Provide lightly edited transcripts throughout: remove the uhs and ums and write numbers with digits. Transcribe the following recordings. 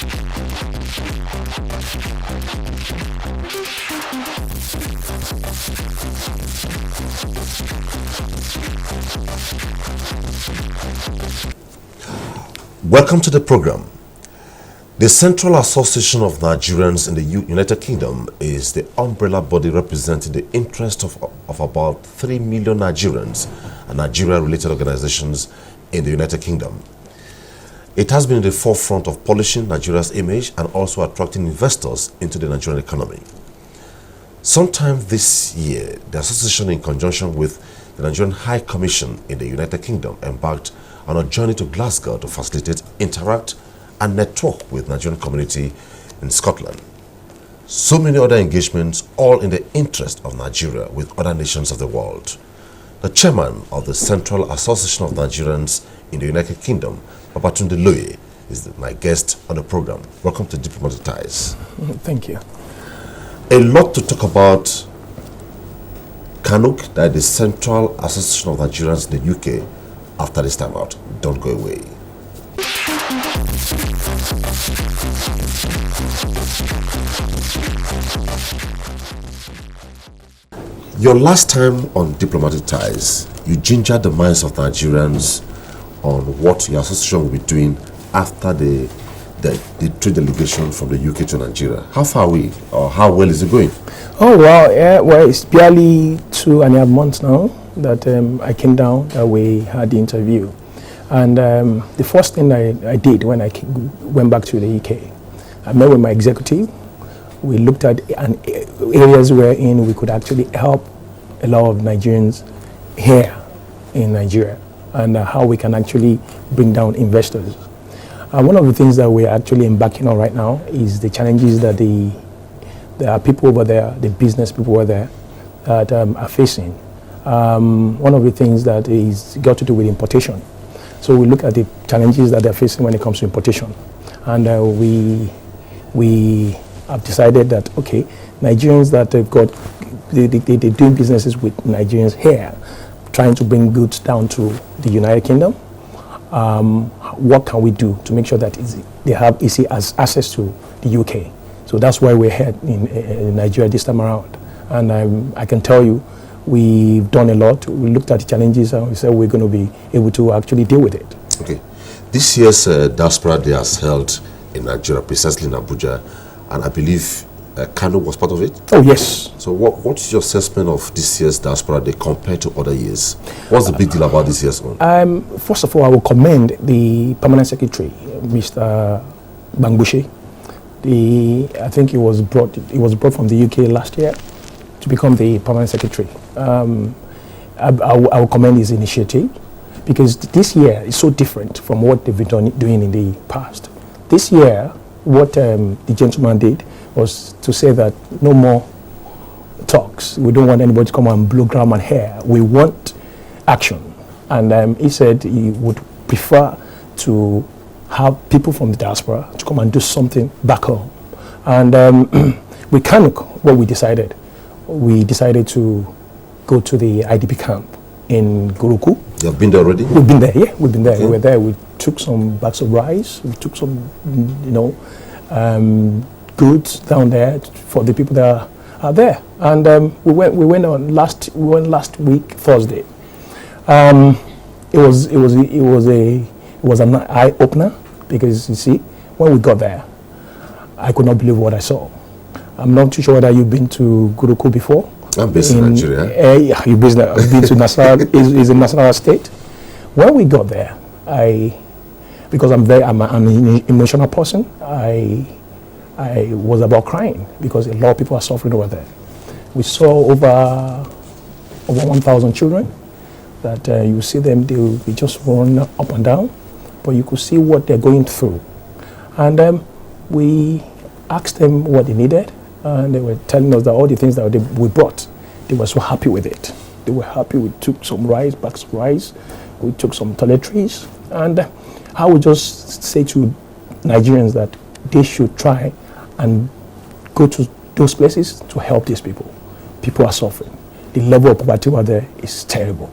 Welcome to the program. The Central Association of Nigerians in the United Kingdom is the umbrella body representing the interest of about 3 million Nigerians and Nigeria-related organizations in the United Kingdom. It has been in the forefront of polishing Nigeria's image and also attracting investors into the Nigerian economy. Sometime this year, the association, in conjunction with the Nigerian High Commission in the United Kingdom, embarked on a journey to Glasgow to facilitate, interact, and network with Nigerian community in Scotland. So many other engagements, all in the interest of Nigeria with other nations of the world. The chairman of the Central Association of Nigerians in the United Kingdom, Babatunde Loye, is my guest on the program. Welcome to Diplomatic Ties. Thank you. A lot to talk about CANUK, that is the Central Association of Nigerians in the UK, after this time out. Don't go away. Your last time on Diplomatic Ties, you gingered the minds of Nigerians on what your association will be doing after the trade delegation from the UK to Nigeria. How far are we, or how well is it going? Oh, wow. Yeah, well, it's barely 2.5 months now that I came down, that we had the interview. And the first thing I did when I went back to the UK, I met with my executive. We looked at areas wherein we could actually help a lot of Nigerians here in Nigeria, and how we can actually bring down investors. One of the things that we're actually embarking on right now is the challenges that there are people over there, the business people over there, that are facing. One of the things that is got to do with importation. So we look at the challenges that they're facing when it comes to importation. And we have decided that, okay, Nigerians that they've got, they're doing businesses with Nigerians here, trying to bring goods down to the United Kingdom. What can we do to make sure that they have easy access to the UK? So that's why we're here in Nigeria this time around. And I can tell you, we've done a lot. We looked at the challenges and we said we're going to be able to actually deal with it. Okay. This year's Diaspora Day has held in Nigeria, precisely in Abuja, and I believe CANUK was part of it? Oh, yes. So what's your assessment of this year's Diaspora Day compared to other years? What's the big deal about this year's one? First of all, I will commend the Permanent Secretary, Mr. Bangbushe. I think it was brought from the UK last year to become the Permanent Secretary. I will commend his initiative, because this year is so different from what they've been doing in the past. This year, what the gentleman did was to say that no more talks. We don't want anybody to come and blow ground and hair. We want action. And he said he would prefer to have people from the diaspora to come and do something back home. And with CANUK, what we decided to go to the IDP camp in Guruku. You have been there already? We've been there, yeah. We've been there. Okay. We were there. We took some bags of rice. We took some, goods down there for the people that are there. And we went last week, Thursday. It was an eye opener, because you see, when we got there, I could not believe what I saw. I'm not too sure whether you've been to Guruku before. I'm based in Nigeria. Yeah, you've been to Nasarawa. is in Nasarawa State. When we got there, because I'm an emotional person, I was about crying, because a lot of people are suffering over there. We saw over 1,000 children that you see them, they will be just running up and down, but you could see what they're going through. And we asked them what they needed, and they were telling us that all the things that we brought, they were so happy with it. They were happy. We took some rice, bags of rice, we took some toiletries, and I would just say to Nigerians that they should try and go to those places to help these people. People are suffering. The level of poverty over there is terrible.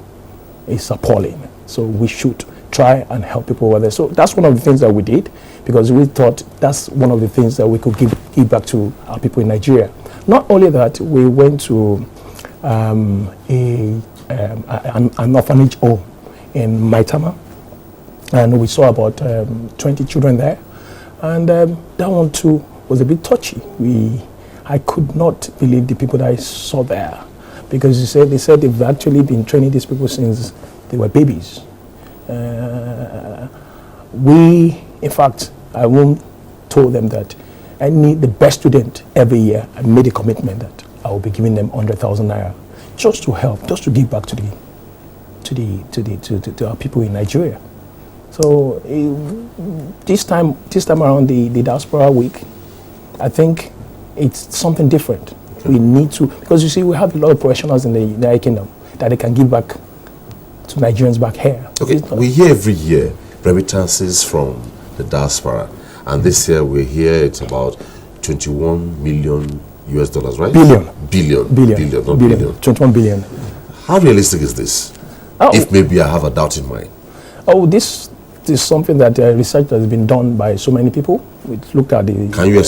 It's appalling. So we should try and help people over there. So that's one of the things that we did, because we thought that's one of the things that we could give back to our people in Nigeria. Not only that, we went to an orphanage home in Maitama, and we saw about 20 children there, and that one too was a bit touchy. I could not believe the people that I saw there, because they said they've actually been training these people since they were babies. In fact, I won't told them that the best student every year, I made a commitment that I will be giving them 100,000 naira just to help, just to give back to our people in Nigeria. So this time around the diaspora week, I think it's something different. We need to, because you see, we have a lot of professionals in the United Kingdom that they can give back to Nigerians back here. Okay, we hear every year remittances from the diaspora, and this year we hear it's about 21 million US dollars, right? Billion, not billion. 21 billion. How realistic is this? If maybe I have a doubt in mind. This is something that research that has been done by so many people. We looked at the. Can you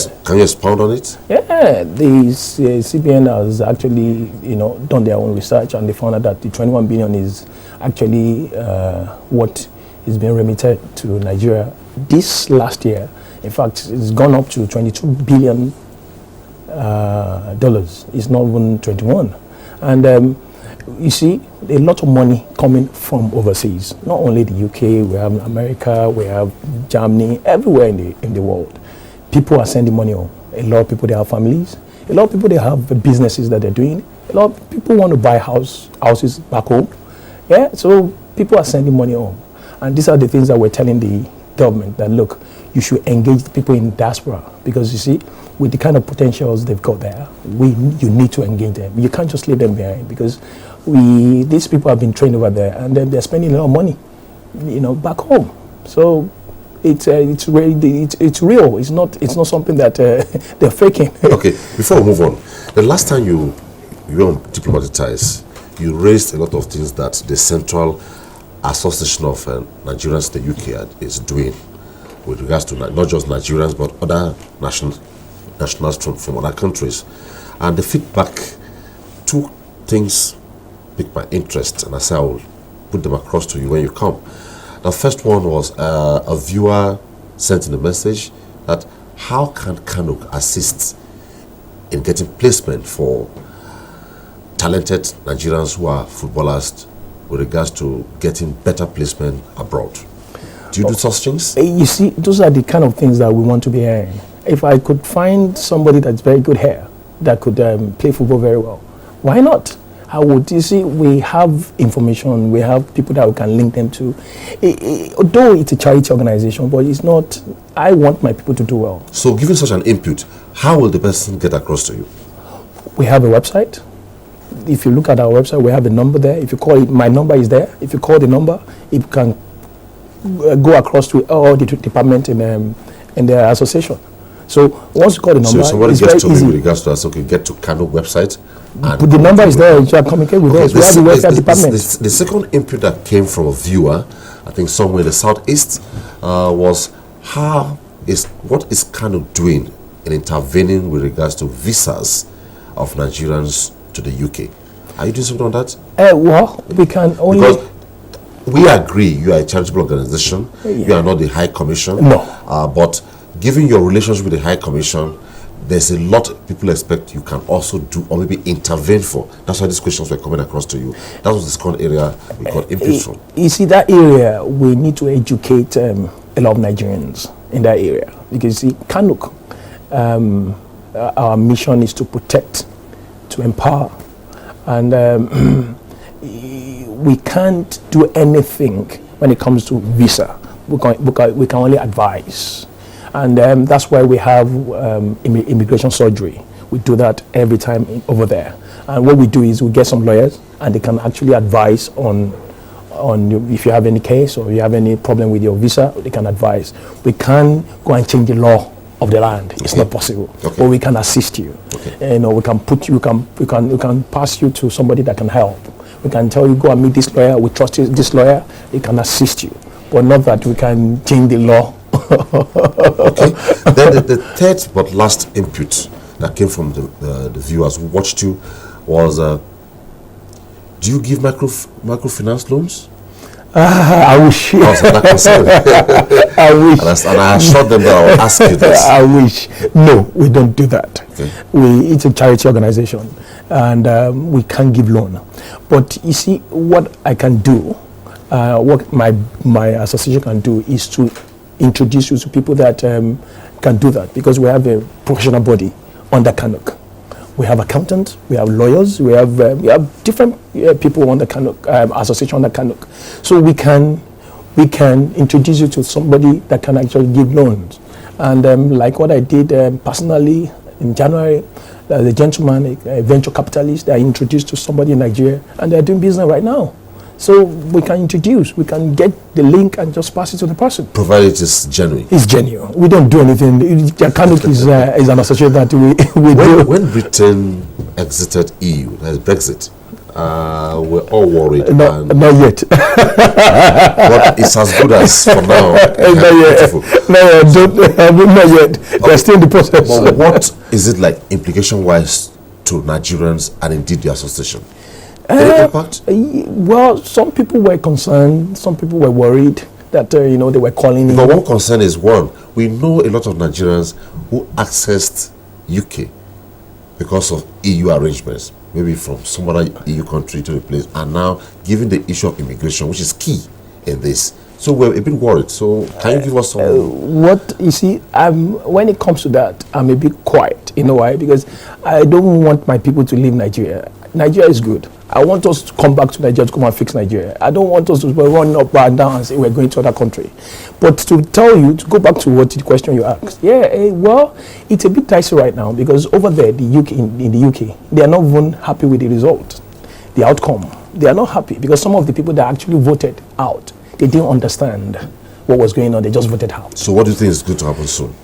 expound on it? Yeah, the CBN has actually, done their own research, and they found out that the 21 billion is actually what is being remitted to Nigeria this last year. In fact, it's gone up to 22 billion dollars. It's not even 21, and you see a lot of money coming from overseas. Not only the UK, we have America, we have Germany, everywhere in the world. People are sending money home. A lot of people, they have families. A lot of people, they have businesses that they're doing. A lot of people want to buy houses back home. Yeah, so people are sending money home. And these are the things that we're telling the government, that look, you should engage the people in diaspora, because you see, with the kind of potentials they've got there, you need to engage them. You can't just leave them behind, because these people have been trained over there, and then they're spending a lot of money, back home. So it's real. It's not something that they're faking. Okay, before we move on, the last time you were on diplomatic ties, you raised a lot of things that the Central Association of Nigerians in the UK is doing with regards to not just Nigerians but other nationals from other countries. And the feedback, two things piqued my interest, and I said I will put them across to you when you come. The first one was a viewer sent in a message that how can CANUK assist in getting placement for talented Nigerians who are footballers with regards to getting better placement abroad. Do you do such things? You see, those are the kind of things that we want to be hearing. If I could find somebody that's very good here, that could play football very well, why not? You see, we have information, we have people that we can link them to. Although it's a charity organization, but it's not, I want my people to do well. So given such an input, how will the person get across to you? We have a website. If you look at our website, we have a number there. If you call it, my number is there. If you call the number, it can go across to all the departments in the association. So once you call the number, so somebody it's gets very to easy. me with regards to us, okay, get to CANUK website. But the number is there. You can communicate with us. We have the welfare department. The second input that came from a viewer, I think somewhere in the southeast, was what is CANUK doing in intervening with regards to visas of Nigerians to the UK? Are you doing something on that? Well, we can only... Because we agree you are a charitable organization. Yeah. You are not the High Commission. No. But given your relationship with the High Commission, there's a lot people expect you can also do or maybe intervene for. That's why these questions were coming across to you. That was the second area we got input from. You see, that area, we need to educate a lot of Nigerians in that area. Because you see, CANUK, our mission is to protect, to empower. And we can't do anything when it comes to visa. We can only advise. And that's why we have immigration surgery. We do that every time over there. And what we do is we get some lawyers, and they can actually advise on if you have any case or you have any problem with your visa, they can advise. We can't go and change the law of the land. It's not possible. Okay. But we can assist you. Okay. We can put you. We can pass you to somebody that can help. We can tell you, go and meet this lawyer. We trust this lawyer. He can assist you. but not that we can change the law. Okay. Then the third but last input that came from the viewers who watched you was, do you give microfinance loans? I wish. I was that concerned. I wish. And I assured them that I would ask you this. I wish. No, we don't do that. Okay. It's a charity organization, and we can't give loan. But you see, what I can do, what my association can do, is to introduce you to people that can do that, because we have a professional body under CANUK. We have accountants, we have lawyers, we have different people on the CANUK association on the CANUK. So we can introduce you to somebody that can actually give loans. And like what I did personally in January, the gentleman, a venture capitalist, that I introduced to somebody in Nigeria, and they're doing business right now. So we can get the link and just pass it to the person. Provided it is genuine. It's genuine. We don't do anything. CANUK is an association that we do. When Britain exited EU, that's Brexit, we're all worried. Not yet. But it's as good as for now. Not yet. They're still in the process. But what is it like implication-wise to Nigerians and indeed the association? Impact? Well, some people were concerned, some people were worried that they were calling in. But one concern is, one, we know a lot of Nigerians who accessed UK because of EU arrangements, maybe from some other EU country to a place, and now given the issue of immigration, which is key in this, so we're a bit worried. So can you give us some? What you see, when it comes to that, I'm a bit quiet. You know why? Because I don't want my people to leave Nigeria. Nigeria is good. I want us to come back to Nigeria to come and fix Nigeria. I don't want us to run up and down and say we're going to other country. But to tell you, to go back to what the question you asked, well, it's a bit dicey right now, because over there, in the UK, they are not even happy with the result, the outcome. They are not happy because some of the people that actually voted out, they didn't understand what was going on. They just voted out. So what do you think is going to happen soon?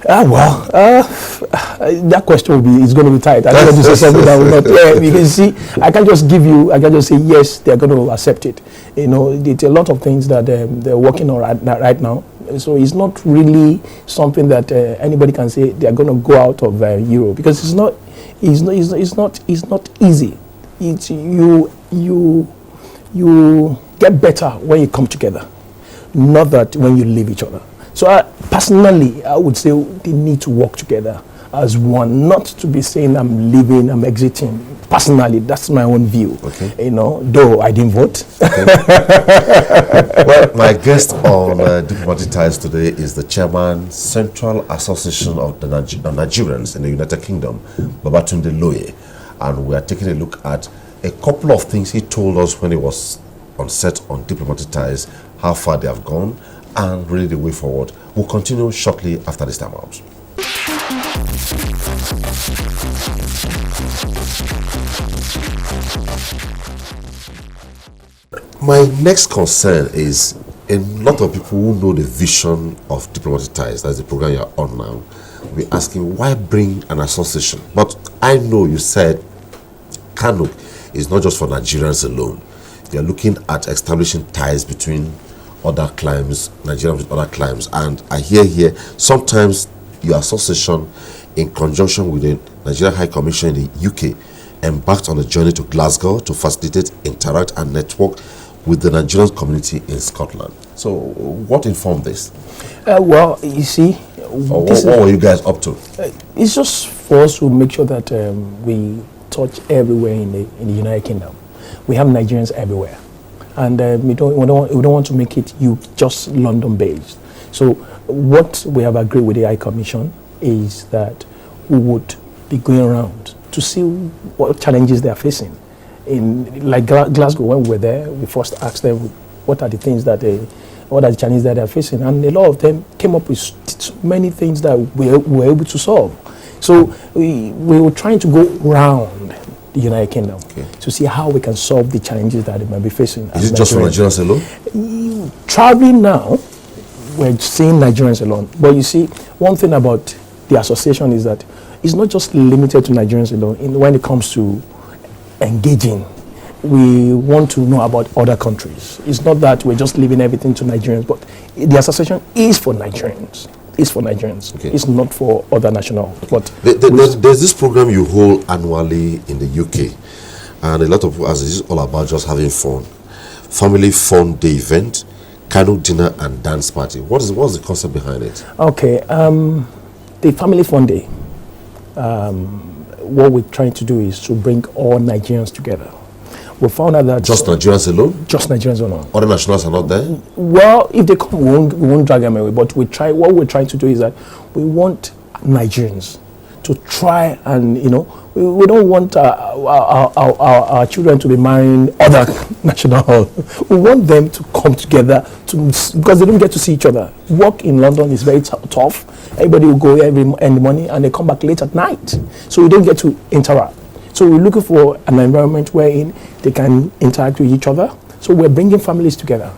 That question is going to be tight. I don't want to say something that will not. Because see, I can't just say yes, they're going to accept it. It's a lot of things that they're working on right now. So it's not really something that anybody can say they're going to go out of Europe, because it's not easy. It's you get better when you come together, not that when you leave each other. So personally, I would say they need to work together as one, not to be saying I'm leaving, I'm exiting. Personally, that's my own view. Okay. Though I didn't vote. Okay. Well, my guest on Diplomatic Ties today is the chairman, Central Association of the Nigerians in the United Kingdom, Babatunde Loye, and we are taking a look at a couple of things he told us when he was on set on Diplomatic Ties, how far they have gone, and really the way forward. We'll continue shortly after this time out. My next concern is a lot of people who know the vision of Diplomatic Ties, that's the program you're on now, will be asking, why bring an association? But I know you said CANUK is not just for Nigerians alone. You're looking at establishing ties between other climes, Nigerians with other climes, and I hear here sometimes your association, in conjunction with the Nigerian High Commission in the UK, embarked on a journey to Glasgow to facilitate, interact and network with the Nigerian community in Scotland. So what informed this? Well, you see, what were you guys up to? It's just for us to make sure that we touch everywhere in the United Kingdom. We have Nigerians everywhere, and we don't want to make it just London based. So what we have agreed with the High Commission is that we would be going around to see what challenges they are facing. In like Glasgow, when we were there, we first asked them what are the challenges that they are facing, and a lot of them came up with many things that we were able to solve. So we were trying to go around the United Kingdom to see how we can solve the challenges that they might be facing. Is it just for Nigerians alone? Traveling now, we're seeing Nigerians alone. But you see, one thing about the association is that it's not just limited to Nigerians alone when it comes to engaging we want to know about other countries. It's not that we're just leaving everything to Nigerians, but the association is for Nigerians. It's for Nigerians. Okay. It's not for other nationals. But there's this program you hold annually in the UK, and a lot of us is all about just having fun. Family fun day event, CANUK dinner and dance party. What's the concept behind it? Okay, the family fun day. What we're trying to do is to bring all Nigerians together. We found out that just Nigerians alone. Just Nigerians alone. Other nationals are not there. Well, if they come, we won't drag them away. But what we're trying to do is that we want Nigerians to try and, we don't want our children to be marrying other nationals. We want them to come together because they don't get to see each other. Work in London is very tough. Everybody will go every morning and they come back late at night. So we don't get to interact. So we're looking for an environment wherein they can interact with each other. So we're bringing families together.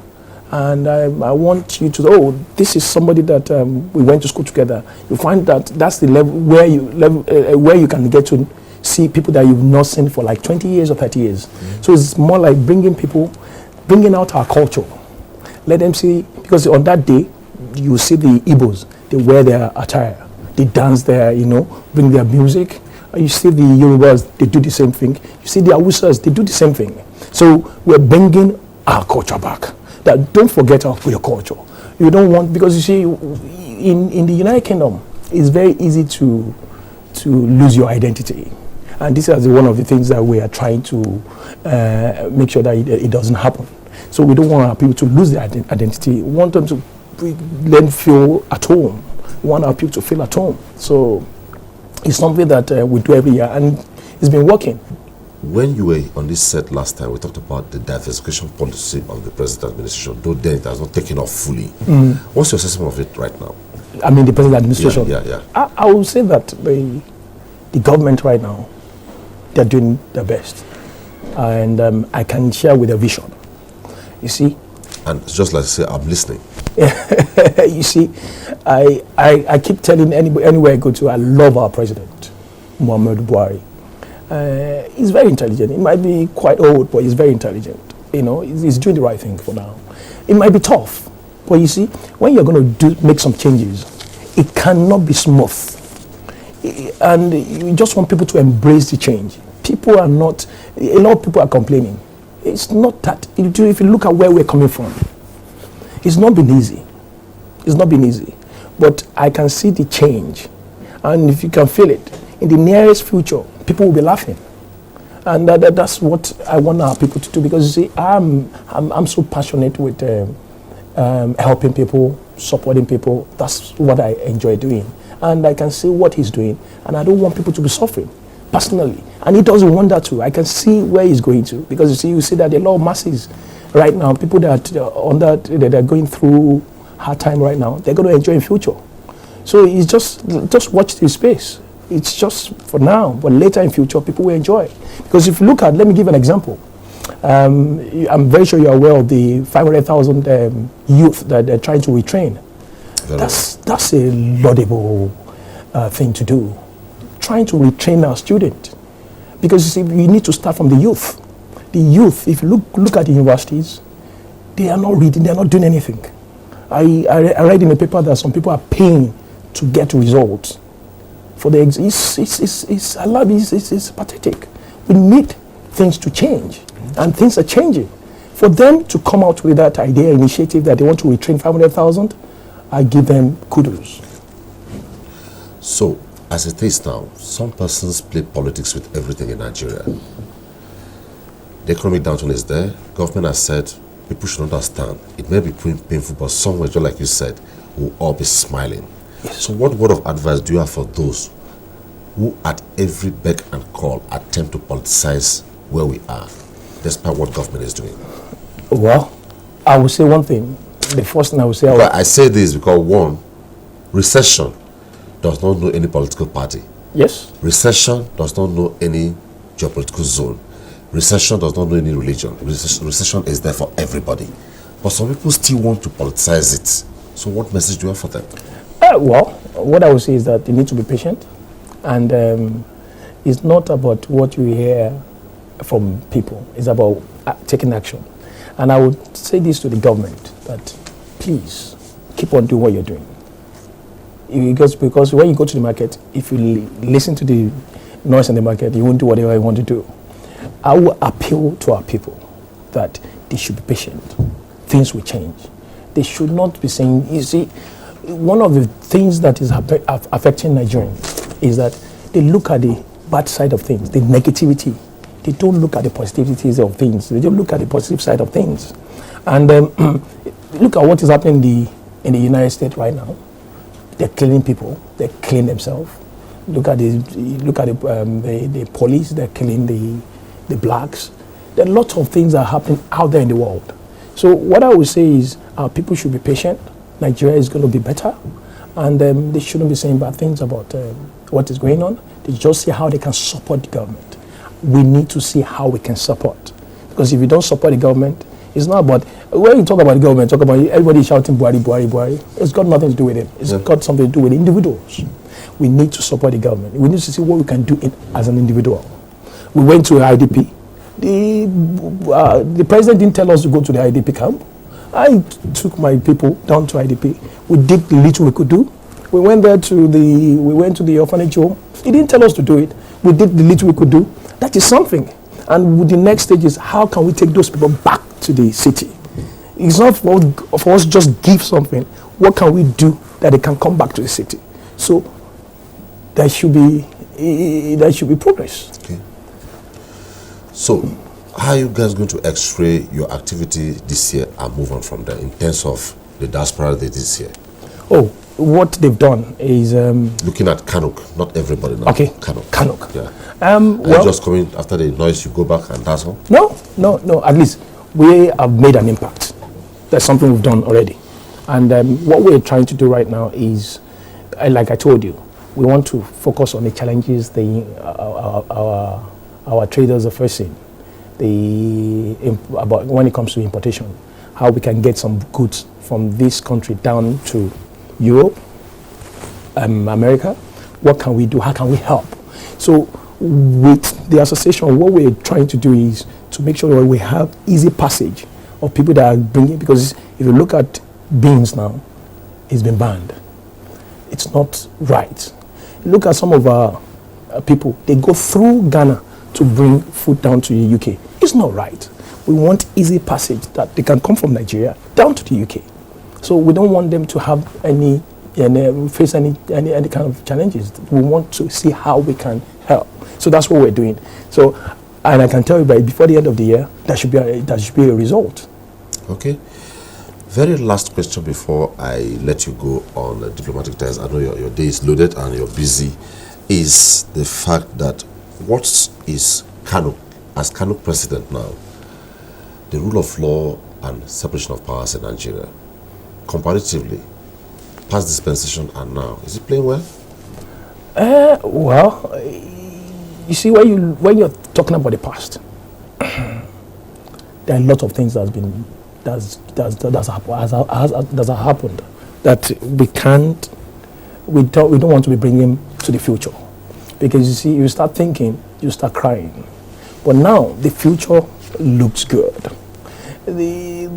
And I want you to know, this is somebody that we went to school together. You find that that's the level where you can get to see people that you've not seen for like 20 years or 30 years. Mm-hmm. So it's more like bringing out our culture. Let them see, because on that day, you see the Igbos, they wear their attire. They dance there, bring their music. You see the Yorubas, they do the same thing. You see the Hausas, they do the same thing. So we're bringing our culture back. That don't forget your culture. You don't want, because you see, in the United Kingdom, it's very easy to lose your identity. And this is one of the things that we are trying to make sure that it doesn't happen. So we don't want our people to lose their identity. We want them to then feel at home. We want our people to feel at home. So it's something that we do every year, and it's been working. When you were on this set last time, we talked about the diversification policy of the present administration, though then it has not taken off fully. Mm. What's your assessment of it right now? I mean, the present administration? Yeah. I would say that the government right now, they're doing their best. And I can share with a vision. You see? And it's just like I say, I'm listening. You see, I keep telling anywhere I go to, I love our president, Muhammadu Buhari. He's very intelligent. He might be quite old, but he's very intelligent. He's doing the right thing for now. It might be tough, but you see, when you're going to make some changes, it cannot be smooth. And you just want people to embrace the change. A lot of people are complaining. It's not that, if you look at where we're coming from, it's not been easy. It's not been easy. But I can see the change. And if you can feel it, in the nearest future, people will be laughing. And that's what I want our people to do. Because you see, I'm so passionate with helping people, supporting people. That's what I enjoy doing. And I can see what he's doing. And I don't want people to be suffering, personally. And he doesn't want that too. I can see where he's going to. Because you see that there are a lot of masses right now, people that are going through hard time right now, they're going to enjoy in future. So it's just watch this space. It's just for now, but later in future, people will enjoy. Because if you look at, let me give an example. I'm very sure you're aware of the 500,000 youth that they're trying to retrain. That's a laudable thing to do. Trying to retrain our student. Because you see, we need to start from the youth. The youth, if you look at the universities, they are not reading, they are not doing anything. I read in the paper that some people are paying to get results for the it's pathetic. We need things to change, and things are changing. For them to come out with that idea, initiative that they want to retrain 500,000, I give them kudos. So, as it is now, some persons play politics with everything in Nigeria. The economic downturn is there. Government has said people should understand. It may be painful, but somewhere, just like you said, we'll all be smiling. Yes. So what word of advice do you have for those who at every beck and call attempt to politicize where we are, despite what government is doing? Well, I will say one thing. The first thing I will say... I say this because, one, recession does not know any political party. Yes. Recession does not know any geopolitical zone. Recession does not know any religion. Recession is there for everybody. But some people still want to politicize it. So what message do you have for them? Well, what I would say is that you need to be patient. And it's not about what you hear from people. It's about taking action. And I would say this to the government, that please keep on doing what you're doing. Because when you go to the market, if you listen to the noise in the market, you won't do whatever you want to do. I will appeal to our people that they should be patient. Things will change. They should not be saying, you see, one of the things that is affecting Nigerians is that they look at the bad side of things, the negativity. They don't look at the positivities of things. They don't look at the positive side of things. And look at what is happening in the United States right now. They're killing people. They're killing themselves. Look at the police. They're killing the blacks. There are lots of things that are happening out there in the world. So what I would say is our people should be patient. Nigeria is going to be better, and they shouldn't be saying bad things about what is going on. They just see how they can support the government. We need to see how we can support, because if you don't support the government, it's not about, when you talk about the government, talk about everybody shouting Buhari, Buhari, Buhari. It's got nothing to do with it. It's got something to do with individuals. We need to support the government. We need to see what we can do as an individual. We went to IDP. The president didn't tell us to go to the IDP camp. I took my people down to IDP. We did the little we could do. We went to the orphanage home. He didn't tell us to do it. We did the little we could do. That is something. And the next stage is, how can we take those people back to the city? It's not for us just give something. What can we do that they can come back to the city? So there should be progress. Okay. So how are you guys going to x-ray your activity this year and move on from there in terms of the diaspora this year? Oh, what they've done is looking at CANUK, not everybody now. Okay, CANUK. Yeah. Well, just coming after the noise, you go back and that's all? No. At least we have made an impact. That's something we've done already. And what we're trying to do right now is, like I told you, we want to focus on the challenges our traders are facing. About when it comes to importation, how we can get some goods from this country down to Europe, America. What can we do? How can we help? So with the association, what we're trying to do is to make sure that we have easy passage of people that are bringing, because if you look at beans now, it's been banned. It's not right. Look at some of our people, they go through Ghana to bring food down to the UK. It's not right. We want easy passage that they can come from Nigeria down to the UK. So we don't want them to have face any kind of challenges. We want to see how we can help. So that's what we're doing. So, and I can tell you before the end of the year, that should be a result. Okay. Very last question before I let you go on the diplomatic ties. I know your day is loaded and you're busy. Is the fact that what is CANUK, as CANUK president now, the rule of law and separation of powers in Nigeria, comparatively, past dispensation and now, is it playing well? Well, you see, when you're talking about the past, there are a lot of things that's happened that we don't want to be bringing to the future, because you see, you start thinking, you start crying. But now the future looks good. The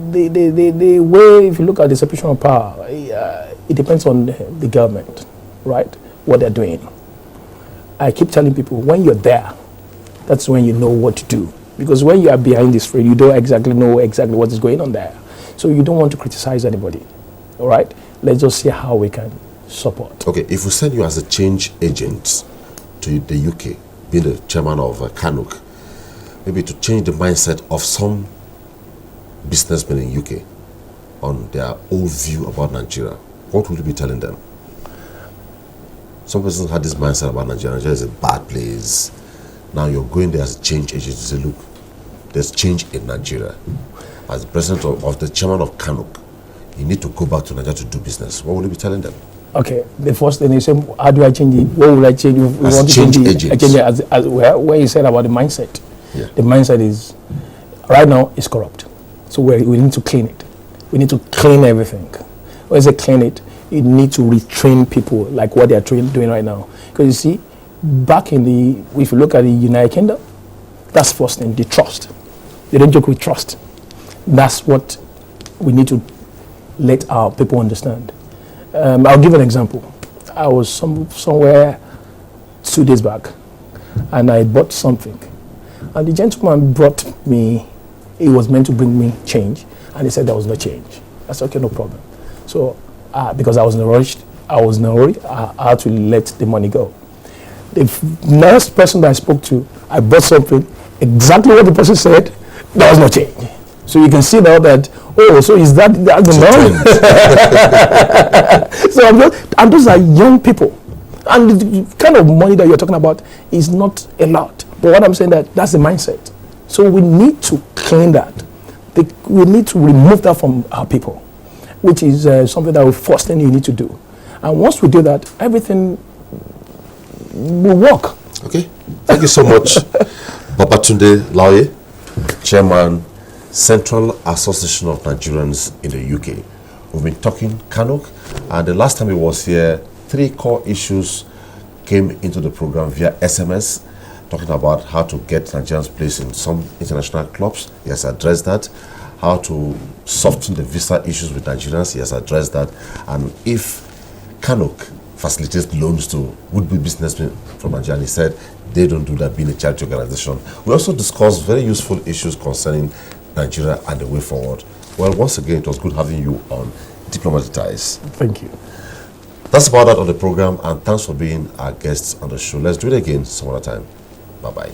way, if you look at the separation of power, it depends on the government, right? What they're doing. I keep telling people, when you're there, that's when you know what to do. Because when you are behind the screen, you don't know exactly what is going on there. So you don't want to criticize anybody, all right? Let's just see how we can support. Okay, if we send you as a change agent to the UK, being the chairman of CANUK, maybe to change the mindset of some businessmen in UK on their old view about Nigeria, what will you be telling them? Some persons had this mindset about Nigeria. Nigeria is a bad place. Now you're going there as a change agent to say, look, there's change in Nigeria. As the president of the chairman of CANUK, you need to go back to Nigeria to do business. What will you be telling them? Okay, the first thing is, how do I change it? What will I change? We as want to change change agent. As well, where you said about the mindset. Yeah. The mindset is, right now, it's corrupt. So we need to clean it. We need to clean everything. When I say clean it, you need to retrain people like what they are doing right now. Because you see, back in if you look at the United Kingdom, That's first thing, the trust. They don't joke with trust. That's what we need to let our people understand. I'll give an example. I was somewhere 2 days back, and I bought something. And the gentleman brought me, he was meant to bring me change, and he said there was no change. I said, okay, no problem. So, because I was in a rush, I had to let the money go. The next person that I spoke to, I bought something, exactly what the person said, there was no change. So you can see now that, so is that the norm? So and those are young people. And the kind of money that you're talking about is not a lot. But what I'm saying that's the mindset. So we need to clean that. We need to remove that from our people, which is something that first thing you need to do. And once we do that, everything will work. Okay. Thank you so much, Babatunde Laoye, Chairman, Central Association of Nigerians in the UK. We've been talking CANUK, and the last time he was here, 3 core issues came into the program via SMS, talking about how to get Nigerians placed in some international clubs. He has addressed that. How to soften the visa issues with Nigerians. He has addressed that. And if CANUK facilitates loans to would-be businessmen from Nigeria, he said they don't do that being a charity organization. We also discussed very useful issues concerning Nigeria and the way forward. Well, once again, it was good having you on Diplomatic Ties. Thank you. That's about that on the program, and thanks for being our guests on the show. Let's do it again some other time. Bye-bye.